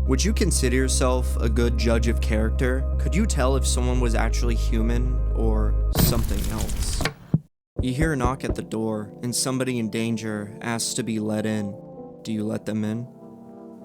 Would you consider yourself a good judge of character? Could you tell if someone was actually human or something else? You hear a knock at the door, and somebody in danger asks to be let in. Do you let them in?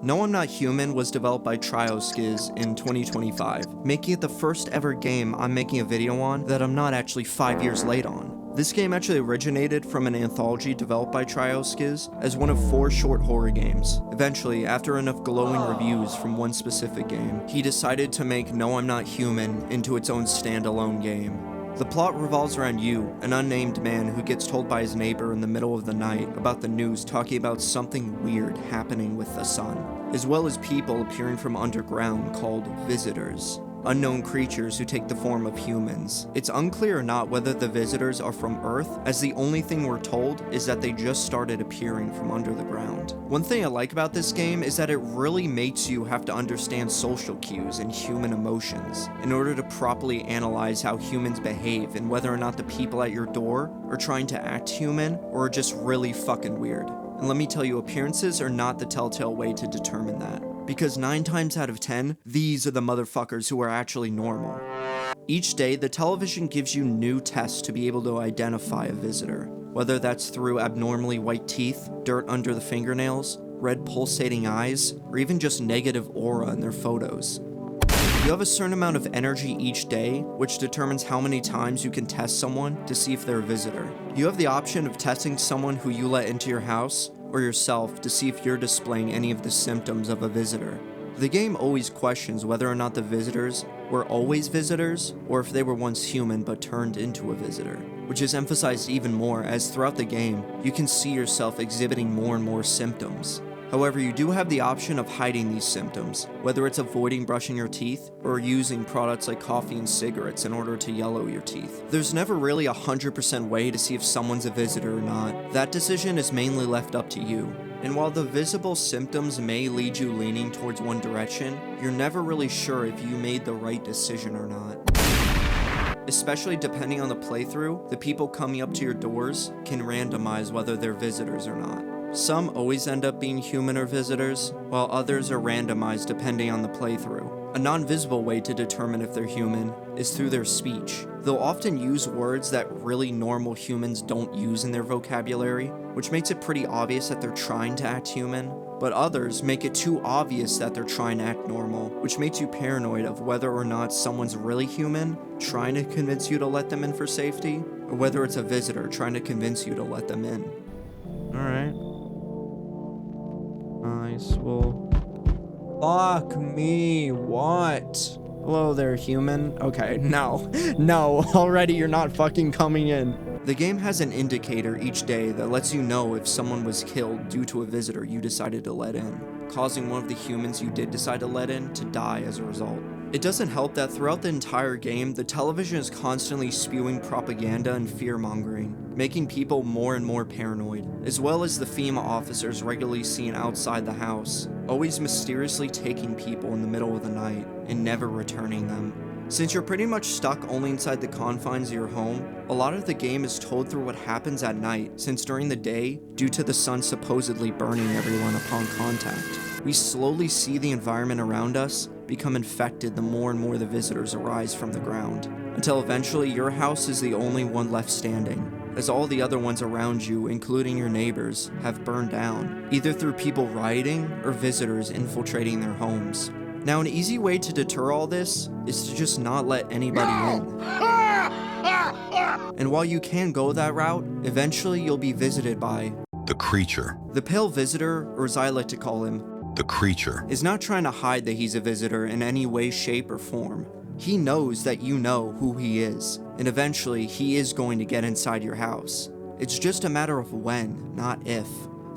No, I'm Not Human was developed by TrioSkiz in 2025, making it the first ever game I'm making a video on that I'm not actually 5 years late on. This game actually originated from an anthology developed by TrioSkiz as one of 4 short horror games. Eventually, after enough glowing reviews from one specific game, he decided to make No, I'm Not Human into its own standalone game. The plot revolves around you, an unnamed man who gets told by his neighbor in the middle of the night about the news talking about something weird happening with the sun, as well as people appearing from underground called visitors. Unknown creatures who take the form of humans. It's unclear or not whether the visitors are from Earth, as the only thing we're told is that they just started appearing from under the ground. One thing I like about this game is that it really makes you have to understand social cues and human emotions in order to properly analyze how humans behave and whether or not the people at your door are trying to act human or are just really fucking weird. And let me tell you, appearances are not the telltale way to determine that. Because 9 times out of 10, these are the motherfuckers who are actually normal. Each day, the television gives you new tests to be able to identify a visitor, whether that's through abnormally white teeth, dirt under the fingernails, red pulsating eyes, or even just negative aura in their photos. You have a certain amount of energy each day, which determines how many times you can test someone to see if they're a visitor. You have the option of testing someone who you let into your house, or yourself to see if you're displaying any of the symptoms of a visitor. The game always questions whether or not the visitors were always visitors, or if they were once human but turned into a visitor, which is emphasized even more as throughout the game, you can see yourself exhibiting more and more symptoms. However, you do have the option of hiding these symptoms, whether it's avoiding brushing your teeth or using products like coffee and cigarettes in order to yellow your teeth. There's never really a 100% way to see if someone's a visitor or not. That decision is mainly left up to you. And while the visible symptoms may lead you leaning towards one direction, you're never really sure if you made the right decision or not. Especially depending on the playthrough, the people coming up to your doors can randomize whether they're visitors or not. Some always end up being human or visitors, while others are randomized depending on the playthrough. A non-visible way to determine if they're human is through their speech. They'll often use words that really normal humans don't use in their vocabulary, which makes it pretty obvious that they're trying to act human, but others make it too obvious that they're trying to act normal, which makes you paranoid of whether or not someone's really human, trying to convince you to let them in for safety, or whether it's a visitor trying to convince you to let them in. Alright. Nice, well... Fuck me, what? Hello there, human. Okay, no, already you're not fucking coming in. The game has an indicator each day that lets you know if someone was killed due to a visitor you decided to let in, causing one of the humans you did decide to let in to die as a result. It doesn't help that throughout the entire game, the television is constantly spewing propaganda and fear-mongering, making people more and more paranoid, as well as the FEMA officers regularly seen outside the house, always mysteriously taking people in the middle of the night and never returning them. Since you're pretty much stuck only inside the confines of your home, a lot of the game is told through what happens at night, since during the day, due to the sun supposedly burning everyone upon contact, we slowly see the environment around us become infected the more and more the visitors arise from the ground, until eventually your house is the only one left standing, as all the other ones around you, including your neighbors, have burned down, either through people rioting or visitors infiltrating their homes. Now, an easy way to deter all this is to just not let anybody in. And while you can go that route, eventually you'll be visited by the creature. The pale visitor, or as I like to call him, the creature, is not trying to hide that he's a visitor in any way, shape, or form. He knows that you know who he is, and eventually he is going to get inside your house. It's just a matter of when, not if.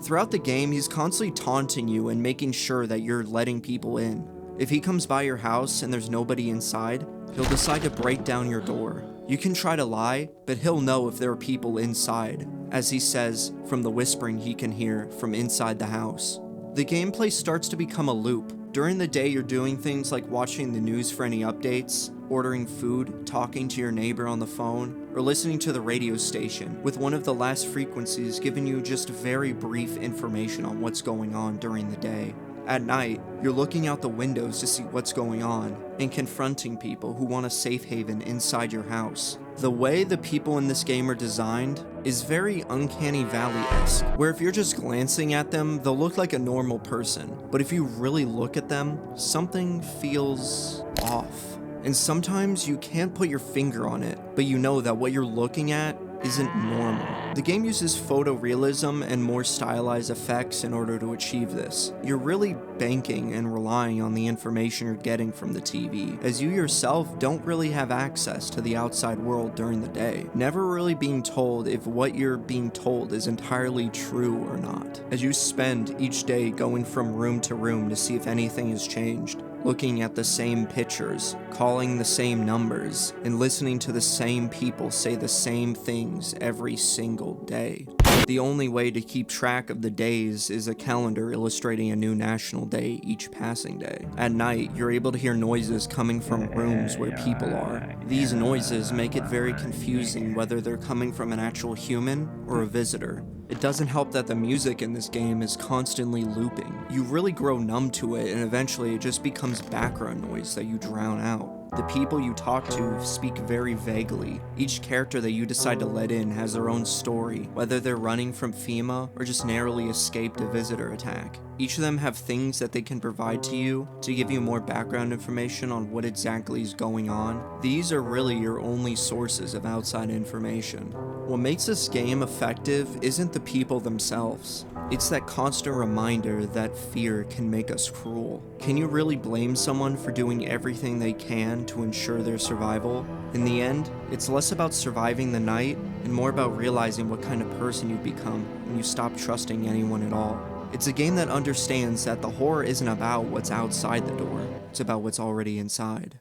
Throughout the game, he's constantly taunting you and making sure that you're letting people in. If he comes by your house and there's nobody inside, he'll decide to break down your door. You can try to lie, but he'll know if there are people inside, as he says from the whispering he can hear from inside the house. The gameplay starts to become a loop. During the day, you're doing things like watching the news for any updates, ordering food, talking to your neighbor on the phone, or listening to the radio station, with one of the last frequencies giving you just very brief information on what's going on during the day. At night, you're looking out the windows to see what's going on and confronting people who want a safe haven inside your house. The way the people in this game are designed is very Uncanny Valley-esque, where if you're just glancing at them, they'll look like a normal person, but if you really look at them, something feels off. And sometimes you can't put your finger on it, but you know that what you're looking at isn't normal. The game uses photorealism and more stylized effects in order to achieve this. You're really banking and relying on the information you're getting from the TV, as you yourself don't really have access to the outside world during the day, never really being told if what you're being told is entirely true or not. As you spend each day going from room to room to see if anything has changed, looking at the same pictures, calling the same numbers, and listening to the same people say the same things every single day. The only way to keep track of the days is a calendar illustrating a new national day each passing day. At night, you're able to hear noises coming from rooms where people are. These noises make it very confusing whether they're coming from an actual human or a visitor. It doesn't help that the music in this game is constantly looping. You really grow numb to it, and eventually it just becomes background noise that you drown out. The people you talk to speak very vaguely. Each character that you decide to let in has their own story, whether they're running from FEMA or just narrowly escaped a visitor attack. Each of them have things that they can provide to you to give you more background information on what exactly is going on. These are really your only sources of outside information. What makes this game effective isn't the people themselves. It's that constant reminder that fear can make us cruel. Can you really blame someone for doing everything they can to ensure their survival? In the end, it's less about surviving the night and more about realizing what kind of person you become when you stop trusting anyone at all. It's a game that understands that the horror isn't about what's outside the door, it's about what's already inside.